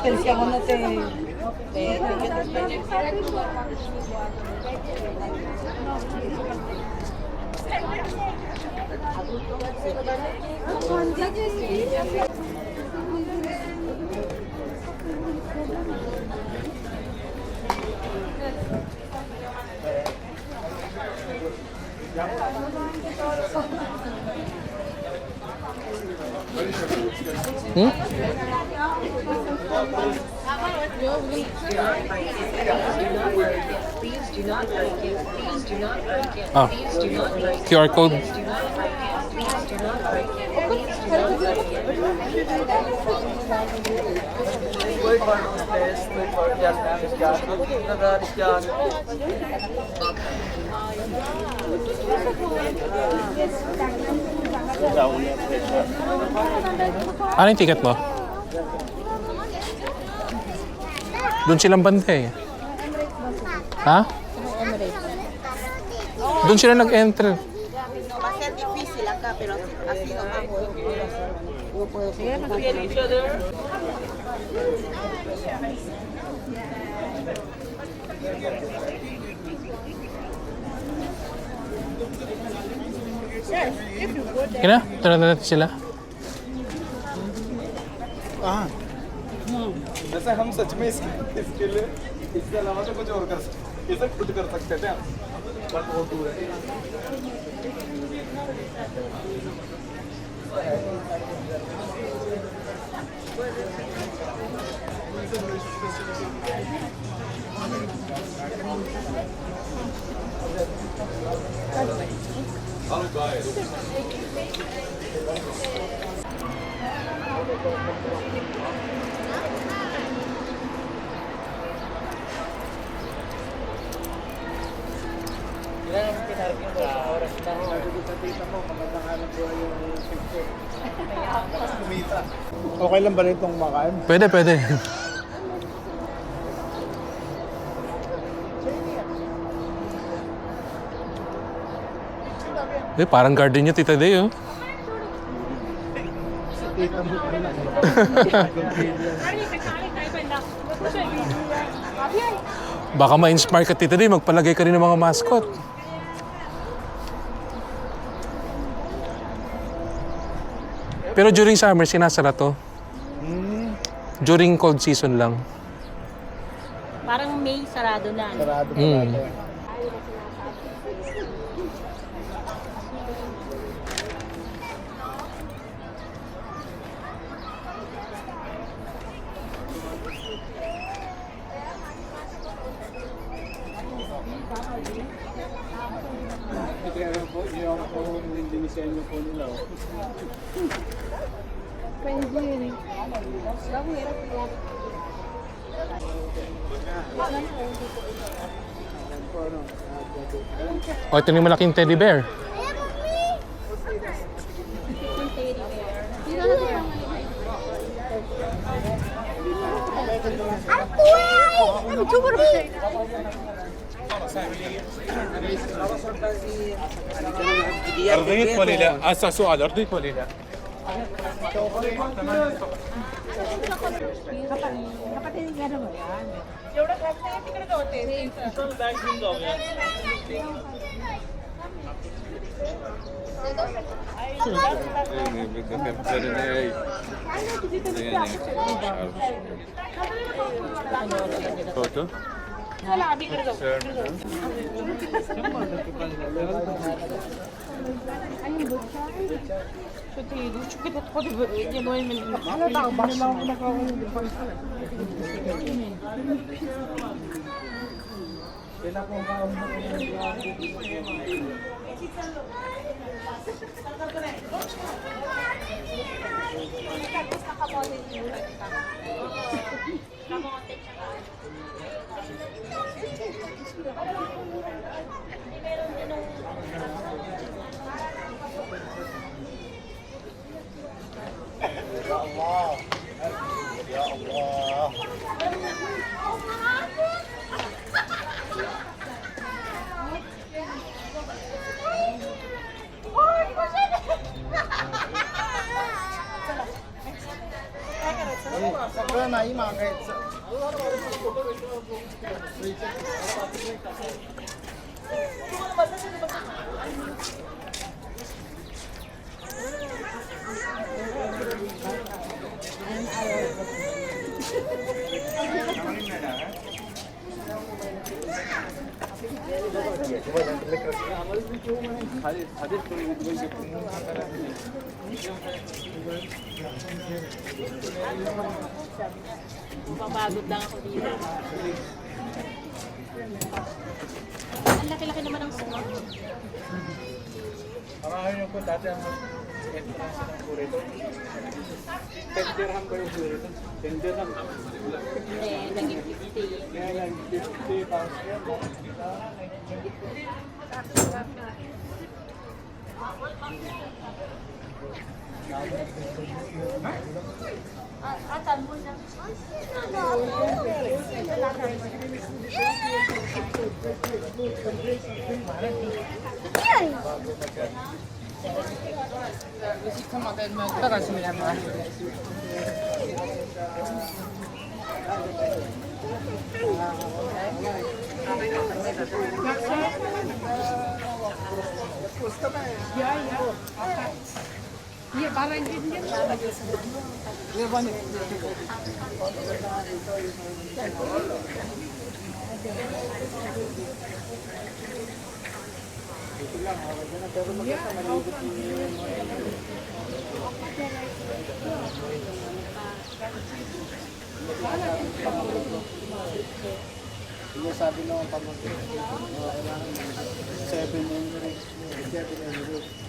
Pensiamo na te. QR code. Ano yung ticket mo? Doon silang banda eh. Ha? Doon sila nag-enter. Va a ser difícil acá, pero así nomás no puedo each other. Kaya na? Tara na natin sila. जैसे हम सच में इसके लिए इसके अलावा तो कुछ और कर सकते इसे खुद कर सकते थे बट वो दूर है Okay lang ba rin itong makain? Pwede, pwede. Parang garden niyo, Tita Day, oh. Baka ma-inspire ka, Tita Day, magpalagay ka rin ng mga mascot. Pero during summer, sinasara to. During cold season lang. Parang May, sarado na. Sarado pa natin. Kaya po, yung po yung dinisenyo po nila. Pwede yun. O, ito yung malaking teddy bear. أرضيت ولا لا؟ هسه سؤال أرضيت ولا لا؟ Photo Ya Allah. Ya Allah. सगळं नाही मागायचं. Mapapagod lang ako dito. Ang laki-laki naman ng sunod. Ang yung po dati ang entrance ng burrito. 10 dirham ba yung burrito? 10 dirham. Hindi, naging 50. Kaya lang 50 pounds yan. Atan mo na. Yung sabi ng pamangkin, kailangan 700.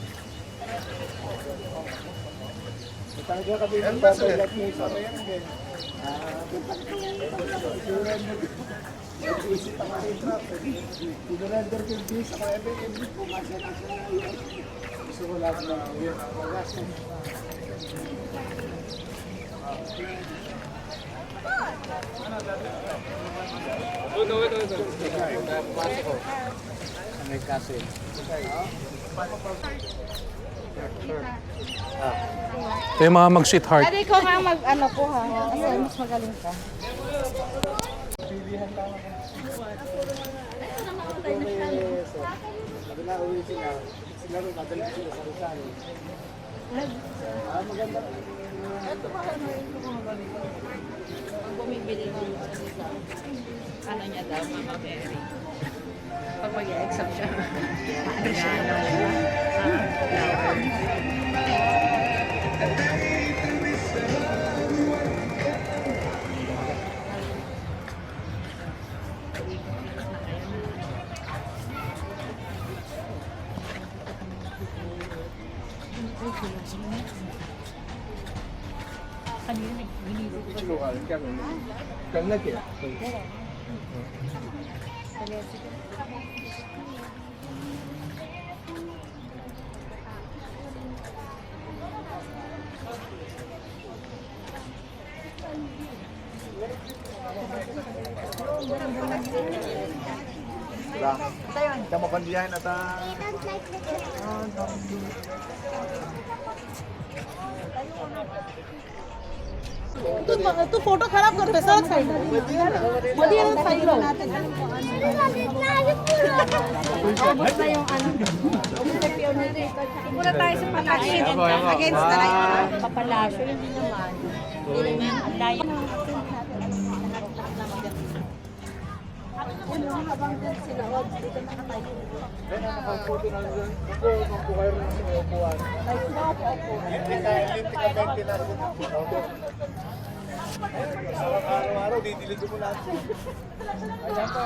Talaga kami ng babalat mo sa yan din. Nag-iisip ako ng traffic. Pinurender ko yung bis ako every pumasya na siya. Gusto ko lahat na yun. Wagas na. Pasok ko. May kasi. Ito yung mga mag-sweetheart. Pwede ko nga mag-ano po ha. Kasi mas magaling ka. Pilihan lang ako. Sabi na uwi sila. Sila rin madali sila sa Rizal. Maganda. Ito ba ano yung magaling? Pag bumibili ng ano niya daw, Mama Mary. Pag mag-exam siya. Ano siya? Kanina nag-ginibig ko. Chulukan kami. Kang lagi. Kita mapandiyahin at तू फोटो खराब करतोय sir side मध्ये येऊन साईडला Abot na yung ano. Muna tayo sa palasyo. Against na lang. Papalasyo, hindi naman. Hindi naman. Ang layo. Habang dun sila, dito nakatayo. nakaphoto na dyan. Ako kayo rin sa upuan. Hindi ka 20 na rin. Araw-araw, didilig mo lahat. Ayan pa.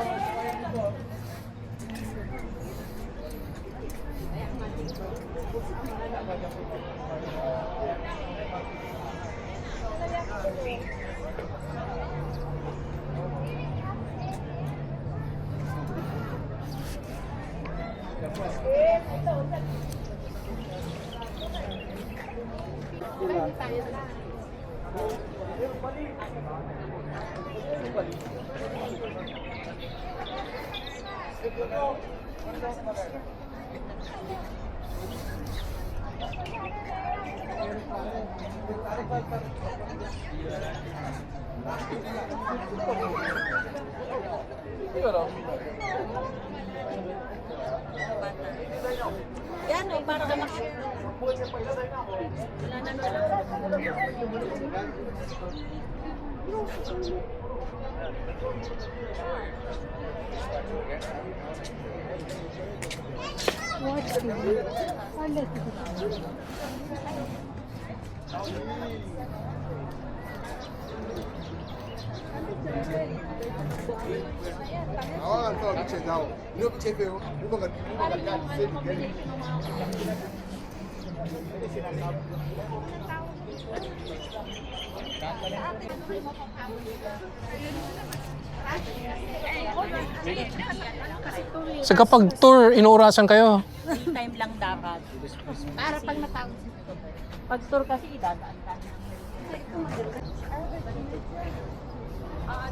Yan o, para ka So kapag tour, inuurasan kayo. time lang dapat. Para pag natawag. Pag tour kasi idadaan ka.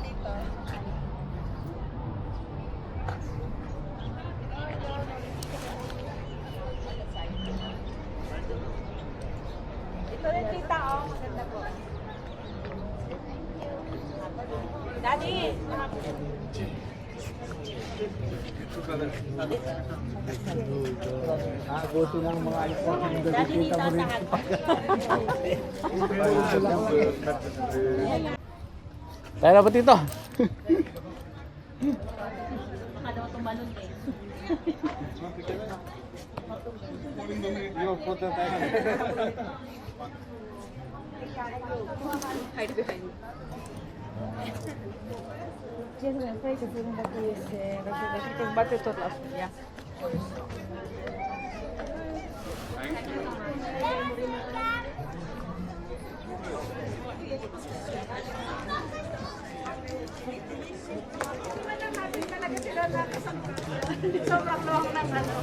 Dito. Ito rin kita, oh. Maganda po. Daddy! Buti ng mga alis ko. Daddy, dito sa hagdan. Tayo na ba dito? Baka daw tumalon eh. Hide behind. Sobrang long ng ano.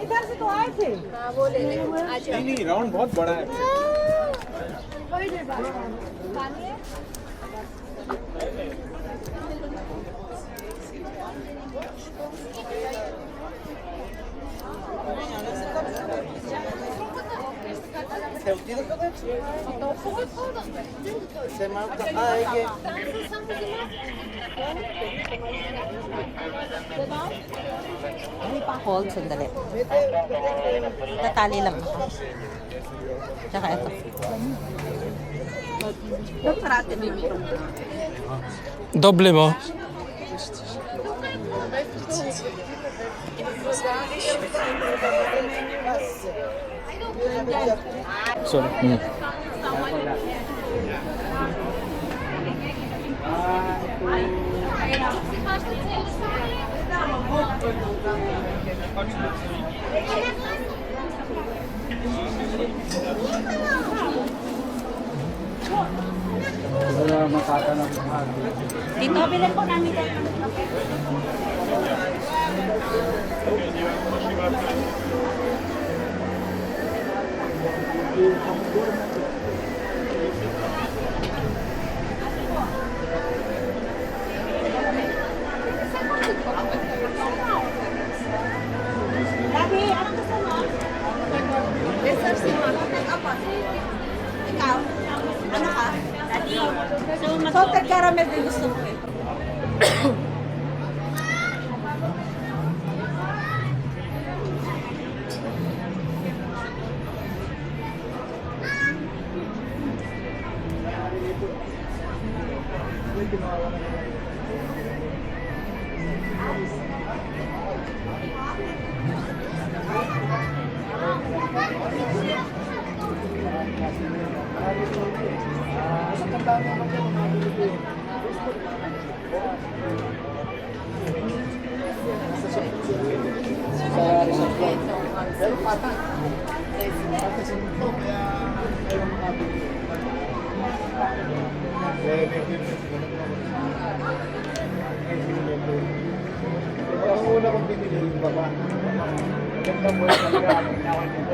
इधर से तो आए थे बोले नहीं राउंड बहुत बड़ा है Hold, sandali. Tatali lang ako. Tsaka ito. Ba't parate may mitong? Doble mo. Sorry. Wala makatanap ng Dito, bilhin po namin tayo. Lagi, anong gusto mo? Yes, sir. Ikaw? Ano ka? Lagi. Salted caramel din gusto mo eh. patak. Patak sa mundo, kaya ayaw makabili. Ang una kong binili yung baba. Ganda mo yung pagkakamit na ako dito.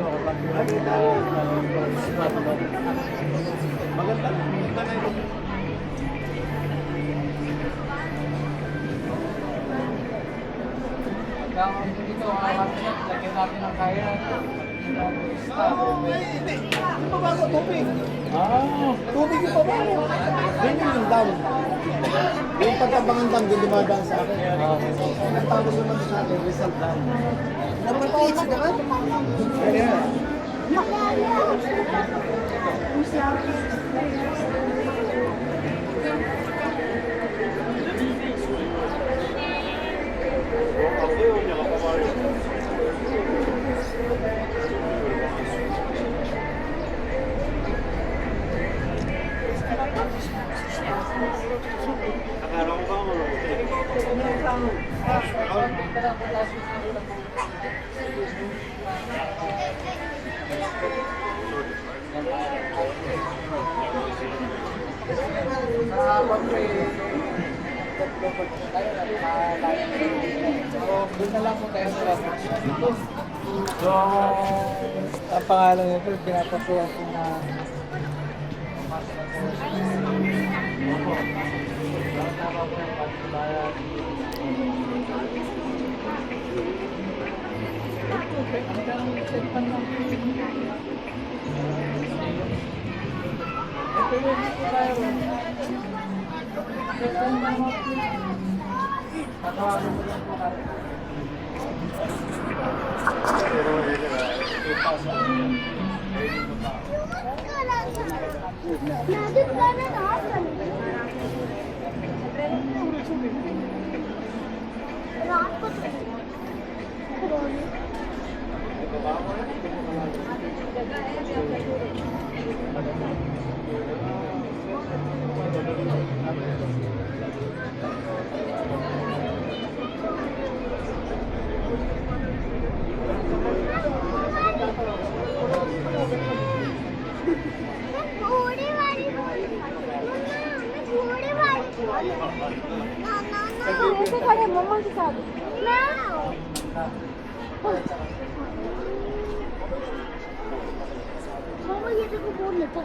Maganda na. Maganda na yun. Kaya dito, lagyan natin ng kaya. Hindi. Yung baba ko, tubig. Tubig yung baba ko. Yun yung dam. Yung pagkabangan dam, din dumadaan sa akin. Nagtapos naman sa akin, Rizal Dam. Number 2 naman. Ayan. Doon na lang po tayo sa laptop. So, ang pangalan nito, pinapasuhan ko na ऐसे खड़े मम्मा के साथ मम्मा ये देखो बोल लेता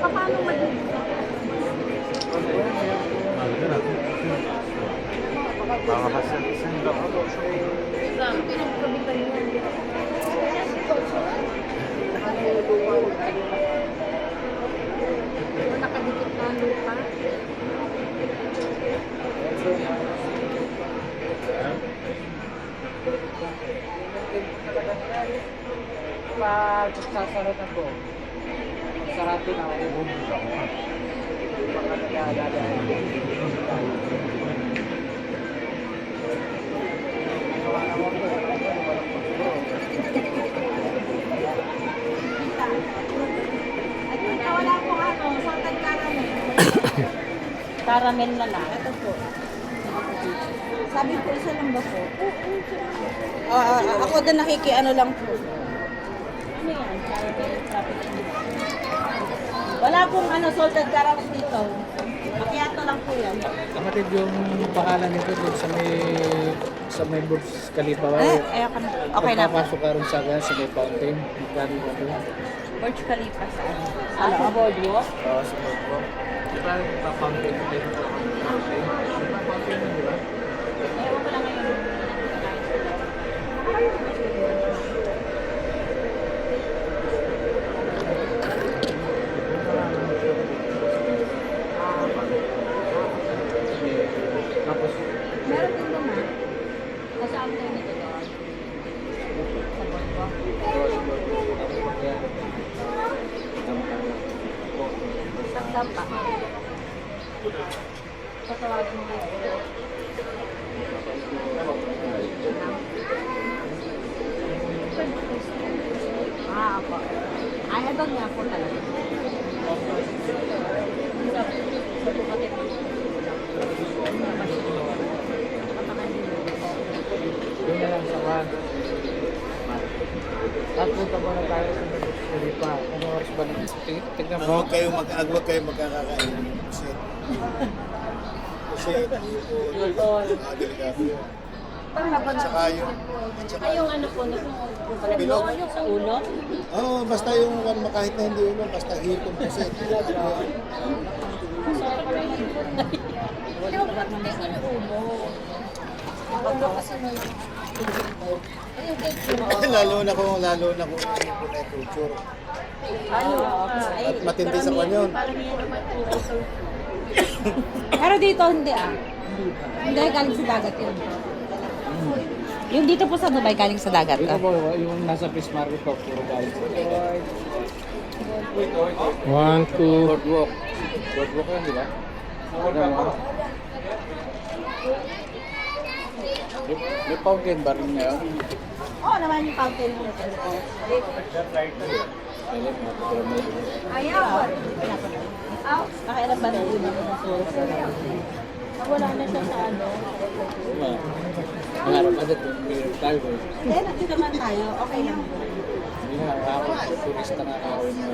Paano mag-iisa? Pinagkabitan yan. Nakadikit na ang lupa. Pag sasarap ako, sarapin ako. Mga nagagagay. Wala pong ano, salted caramel. Caramel na lang. Ito po. Sabi ko, isa lang ba po? Ako din nakikiano lang po. Ano yan? Caramel frappuccino. Wala pong ano, salted caramel dito. Macchiato lang po yan. Kapatid yung pangalan nito dun sa may Burj Khalifa. Ayoko na. Okay na po. Pagpapasok ka rin sa may fountain. Magkano ba ito? Burj Khalifa saan? Sa boardwalk? Oo, sa boardwalk. Di ba pa-fountain din? Fountain? Fountain di ba? Ewan ko lang ngayon. Tapos, Meron din naman. Nasa after nito doon. Sa boardwalk. Sakdam pa. Patawagin mo yun. Ako. Ay, doon nga po talaga. Sa bukatid. yun na lang sa van. At punta muna tayo sa Burj Khalifa. Ano oras ba na? Tignan mo. Huwag kayo magkakakain. Kasi delikado yun. Tsaka yung... Ay, yung ano po, Bilog. yung sa ulo. Oo, basta yung kahit na hindi ulo, basta hipon kasi. lalo na kung hipon na culture. At matindi sa kanyon. Pero dito hindi Hindi, galing sa dagat yun. Yung dito po sa Dubai, galing sa dagat. Dito po, yung nasa fish market po, puro galing sa One, two. boardwalk. Boardwalk yan, di ba? Tignan mo. May fountain ba rin ngayon? Oo naman yung fountain mo. Ayaw. Nakailan ba na yun? Wala na siya sa ano. Nangarap agad yung meron tayo. Hindi, nandito naman tayo. Okay lang. Hindi na, ako turista na kakawin mo.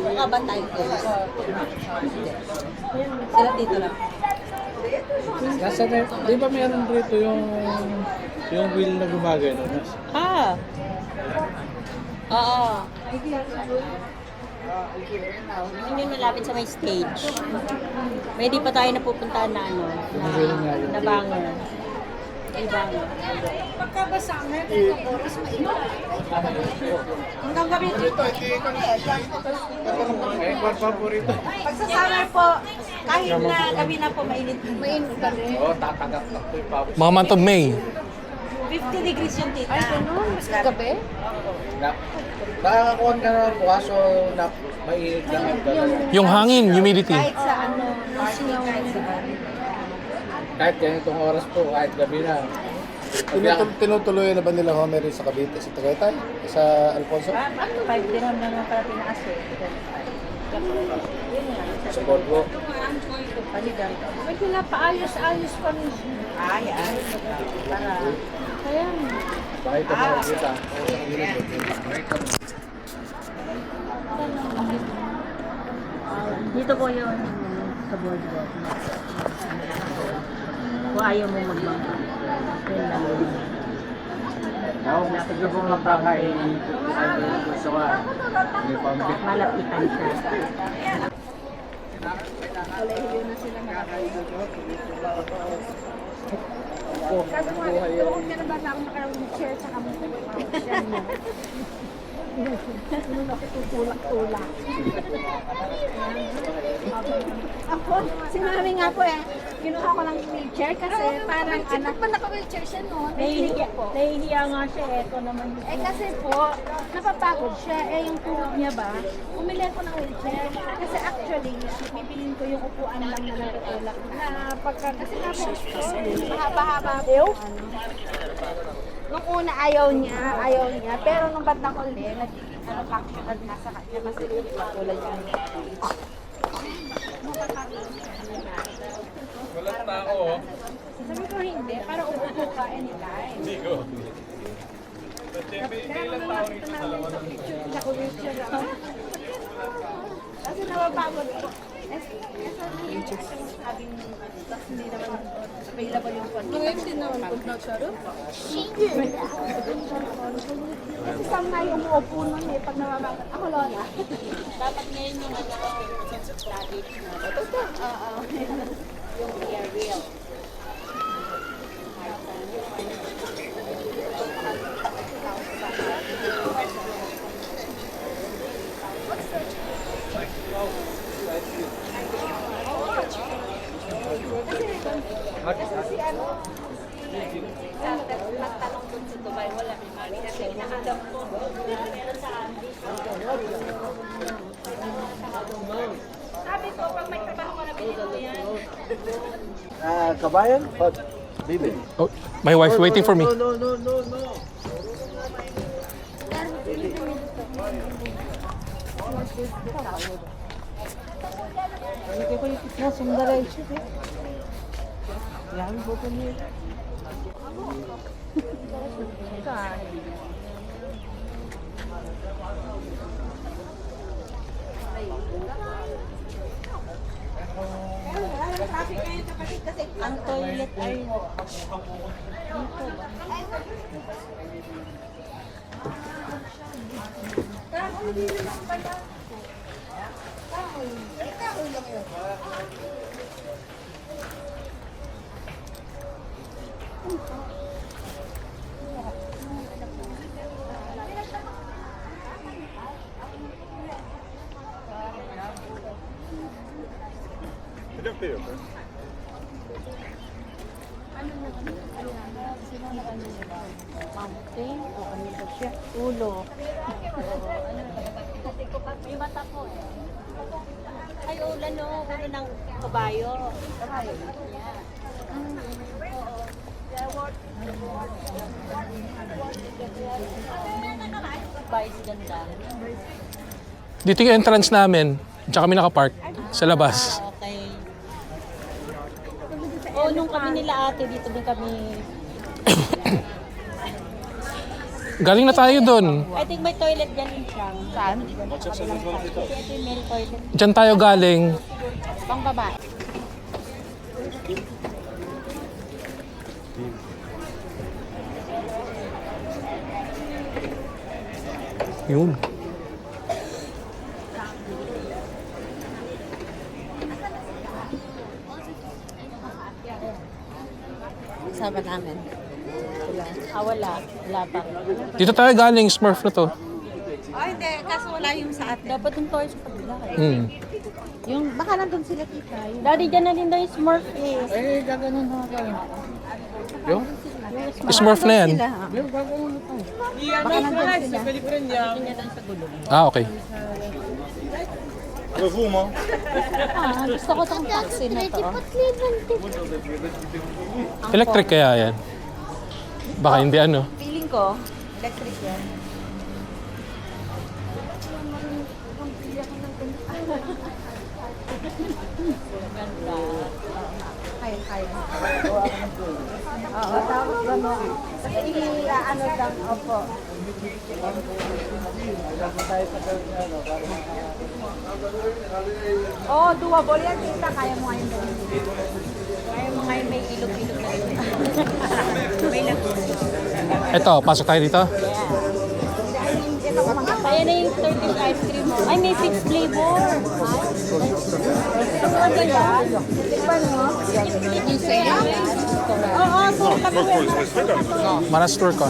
Mga ba tayo ko? Sila dito lang. Nasa na, di ba meron dito yung wheel na gumagano? Oo. Yun yung malapit sa may stage. Pwede pa tayo napupuntahan na ano, na banger. May banger. Hanggang gabi dito. Eh, kung paborito. Pag sa summer po, kahit na gabi na po, mainit. Mainit ka rin. Oo, tatagak na ito yung pawis. Mga month of May. 50 degrees yung tita. Ay, ganun. Mas kagabi? Nakakakuhan ka naman bukas o mainit lang ang dalawa. Yung hangin, humidity. Kahit sa ano, Singaw. Kahit ganitong oras po, kahit gabi na. Tinutuloy na ba nila Homer sa Cavite, sa Tagaytay, sa Alfonso? 5 dirham na nga para tinaas eh. Sa boardwalk. May pinapaayos-ayos pa rin siya. Yan. Para... Kaya, Bakit ito makikita? Dito po yung sa boardwalk. Kung ayaw mo magbangka. Yun lang yun. Oo, gusto ko pong makakain. Gusto ka. Malapitan siya. Sabi mo, huwag ka na ba na ako naka-wheelchair sa kamo? Tutulak-tulak. Ako, si mami nga po kinuha ko lang yung wheelchair kasi parang anak. Ba't naka-wheelchair siya noon? Nahihiya nga siya. Ito naman. Kasi po, napapagod siya. Yung tuhod niya ba, umili ako ng wheelchair. Kasi actually, bibilin ko yung upuan lang na natutulak na pagka, kasi nga po, mahaba-haba po. Nung una ayaw niya, pero nung bandang uli, nag-factual na sa kanya kasi tulad niya. Walang tao. Sabi ko hindi, para upo ka anytime. Hindi ko. Hindi lang tao rito sa lawan. Kasi napapagod ko. Sabing, tapos hindi naman available yung phone. Ngayon din naman pag nagsaro? Kasi saan na yung umuupo nun pag namabagat. Ako, Lola. Dapat ngayon yung study na. Oo. Yung real. Nagtanong dun sa Dubai, wala may mali. Kasi inaadam ko. Sabi ko, pag may trabaho ka na bilhin mo yan. Kabayan? What? Bibi. Oh, my wife waiting for me. No. Ang toilet ay mountain o ano ba siya? Ulo. May mata po Ay, ulan no. Ulo ng kabayo. Kabayo. Vice ganda. Dito yung entrance namin. Diyan kami nakapark sa labas. Okay. O, nung kami nila ate, dito din kami. Galing na tayo doon. I think may toilet dyan in siya. Saan? Ito yung male toilet. Diyan tayo galing. Pang babae. Yun. Sama namin. Wala. Wala pa. Dito tayo galing, Smurf na to. Oh, hindi. Kaso wala yung sa atin. Dapat yung toys sa kabila. Yung, baka nandun sila kita. Daddy, dyan na din daw yung Smurf eh. Gaganon na ako. Yung? Smurf na yan. Baka nandun sila. Ah, okay. Gusto ko itong taxi na to. Electric kaya yan? Baka hindi ano. Feeling ko, electric yan. Kaya. Oo, tapos gano'n. Kasi ano lang, opo. Oo, doable yan, tita. Kaya mo ngayon doon. Kaya mo ngayon may ilog-ilog na rin. May Eto, pasok tayo dito. Yeah. Ito ko mga tayo Ayan na yung Turkish ice cream mo. Ay, may 6 flavor. Ang ganda. Tikman mo. Yung sa'yo. Oo, so kami. Manastur ka.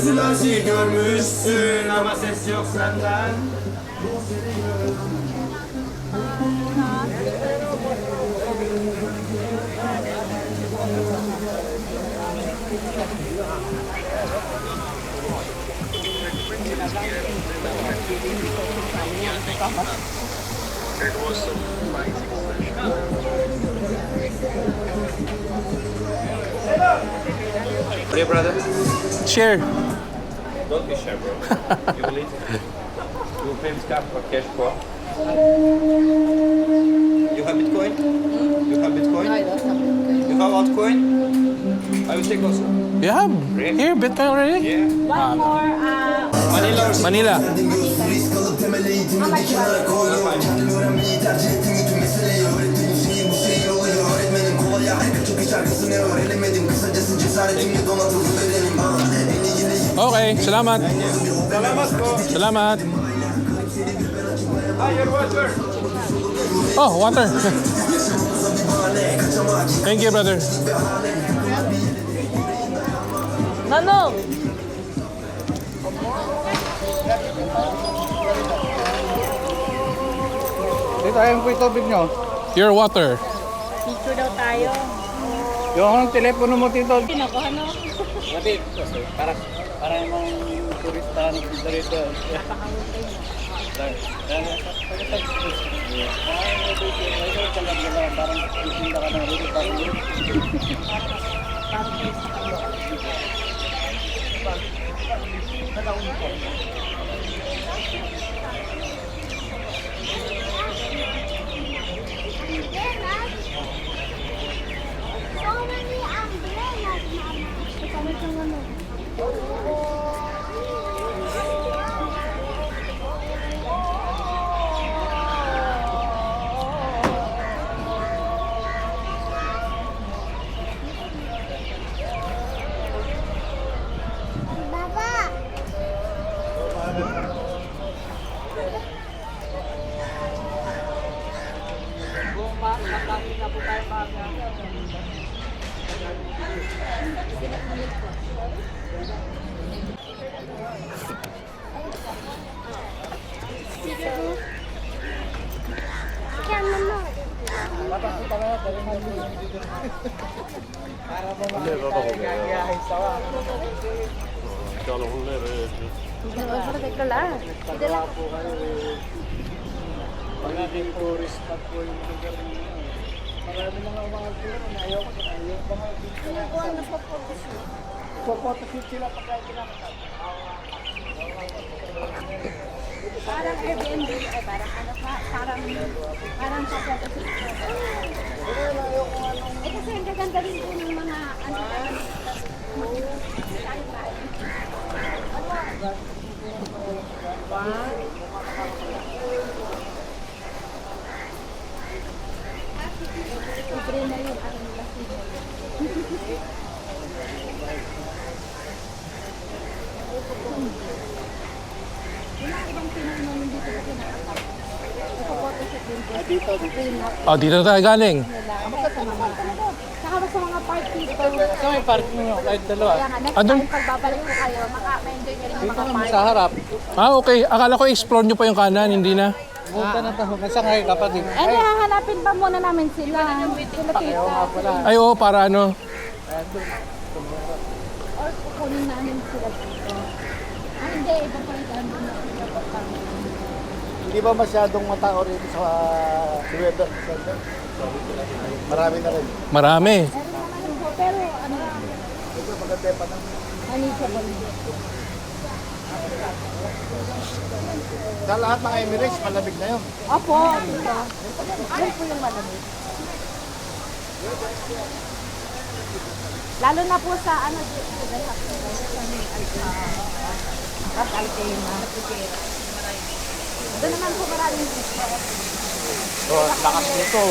Gözü görmüşsün ama ses yok senden. Hey brother, Share. don't be shy bro. You will eat. You pay with card or cash for? You have Bitcoin? You have Bitcoin? You have altcoin? I will take also. You have? Here, Bitcoin already? Yeah. One more, Manila or Manila. Okay, salamat. Salamat po. Salamat. Ah, your water. Oh, water. Thank you, brother. Nano? Dito, ayun po yung tubig nyo. Your water. Picture daw tayo. Yung telepono mo, Tito. Pinakuha no? Kapit. Para namang turista na dito rito. Parang titinda ka ng rito. So many umbrellas, Mama. Baba. Pag natin tourist spot po yung lugar niyo. Marami mga mga tour na ayaw ko na ayaw. Mga photoshoot sila pagka kinakakat. Parang Airbnb, ay parang ano pa, parang sa photoshoot. Eh kasi ang gaganda rin po ng mga ano. Libre na yung ano nila. Wala ibang Pinoy na hindi ko pinakatap. Nagpo-photoshoot din po. Dito. Oh, dito tayo galing. Saka sa mga party po. Sa may parking nyo, kahit dalawa. Kaya nga, next Andun? time pagbabalik po kayo, ma-enjoy nyo rin yung Dito mga naman party. sa harap. Ah, okay. Akala ko explore nyo pa yung kanan, hindi na. Punta na tayo. Nasa ngayon kapatid. Eh, hahanapin pa muna namin sila. Sila Ayaw nga tita. pala. Ay, oo, para ano. Or kukunin namin sila dito. Ah, hindi. Iba pa rin ano na sila pa. Hindi ba masyadong matao rito sa weather center? Marami na rin. Marami. Meron naman po, pero ano lang. Ito maganda pa ng Manageable. sa lahat ng Emirates, malamig na yun. Opo. Diba? Ano po yung malamig? Lalo na po sa ano dito sa Altema. Doon naman po maraming Oh, lakas nito.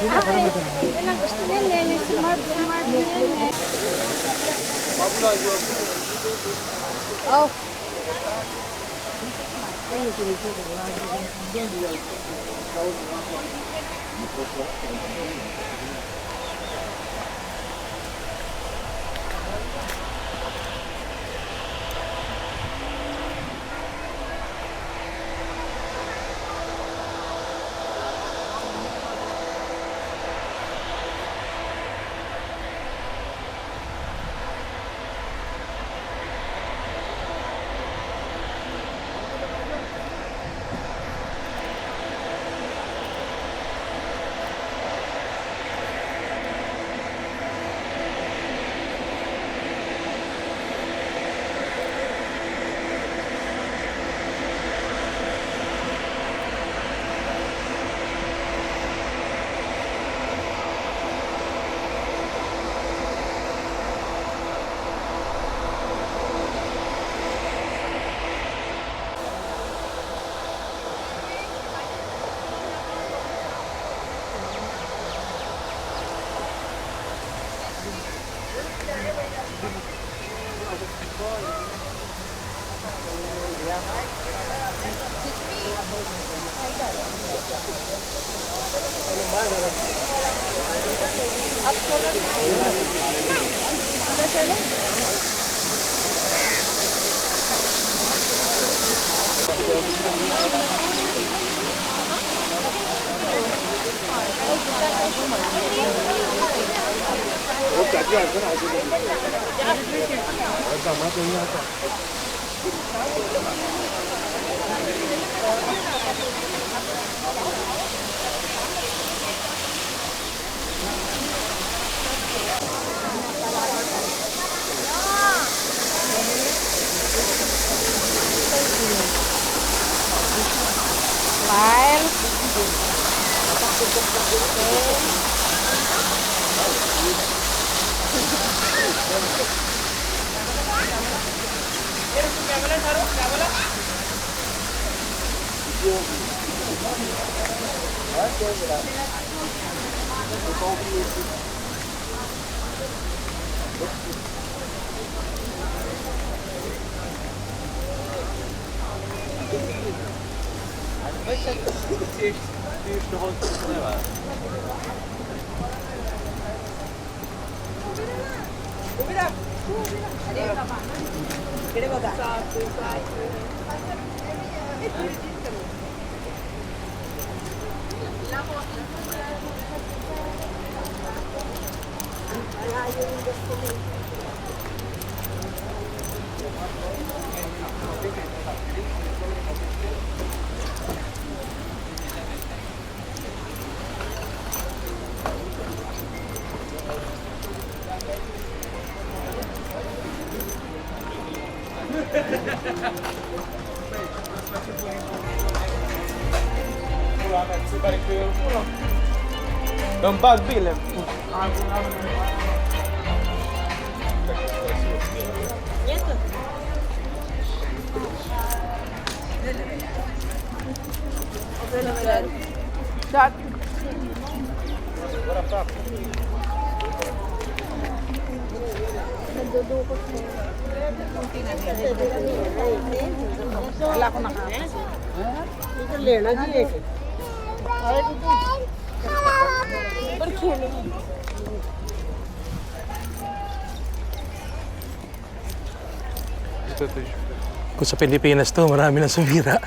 Yan ang gusto nila, yung smart yan eh. Oh. De bagbilen. Wala ko na Kung sa Pilipinas to, marami na sumira.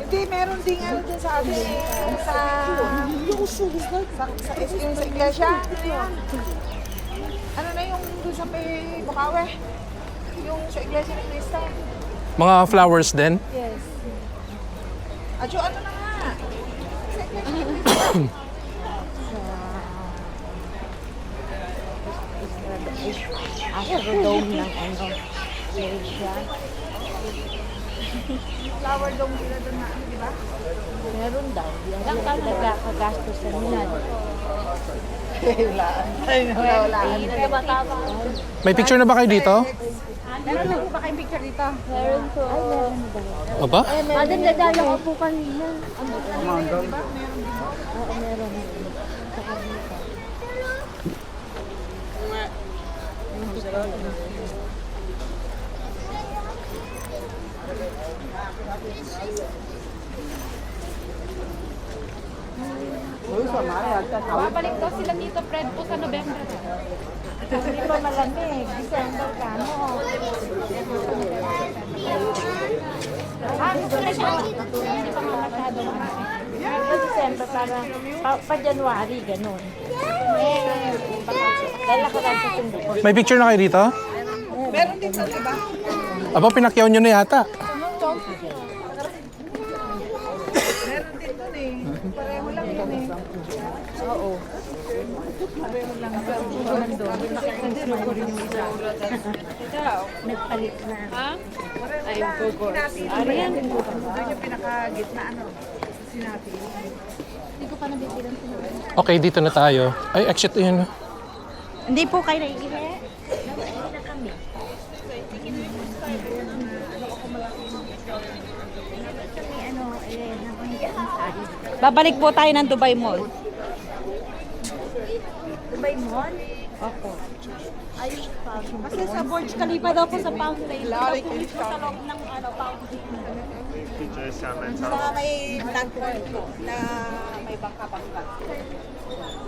Hindi, meron din ano dyan sa atin. Sa iglesia. Ano na yung doon sa may Bukawe? Yung sa iglesia ng Cristo. Mga flowers din. Yes. Adyo, ano na nga? Sa iglesia Astrodome ng ano, Malaysia. Flower dome sila doon na, di ba? Meron daw. Lang ka nagkakagastos sa nila. Wala. May picture na ba kayo dito? Meron na po ba kayong picture dito? Meron po. Ay, meron na daw. Aba? Madam, nadala ko po kanina. Meron, di ba? Oo, meron. Saka dito. Babalik daw sila dito, Fred, po sa November. Hindi pa malamig. December ka, no? Gusto na siya. Hindi pa nga masyado marami. December, para pa-January, ganun. Dala ko lang sa sundo ko. May picture na kayo dito? Meron din sa diba? Aba, pinakyaw nyo na yata. Meron din doon eh. Pareho lang yun eh. Oo. Pareho lang. Nandun. Ko rin yung isa. Nagpalit na. Ha? Ay, gogor. Ariyan. Doon yung pinaka-gitna, ano? Sinabi. Hindi ko pa nabibilang sinabi. Okay, dito na tayo. Ay, exit yun. Hindi po kayo naiihi. Naiihi na kami. Babalik po tayo ng Dubai Mall. Dubai Mall? Opo. Ayos pa. Kasi sa Burj Khalifa daw po sa fountain. Daw po mismo sa loob ng fountain. Sa may landmark na may bangka-bangka.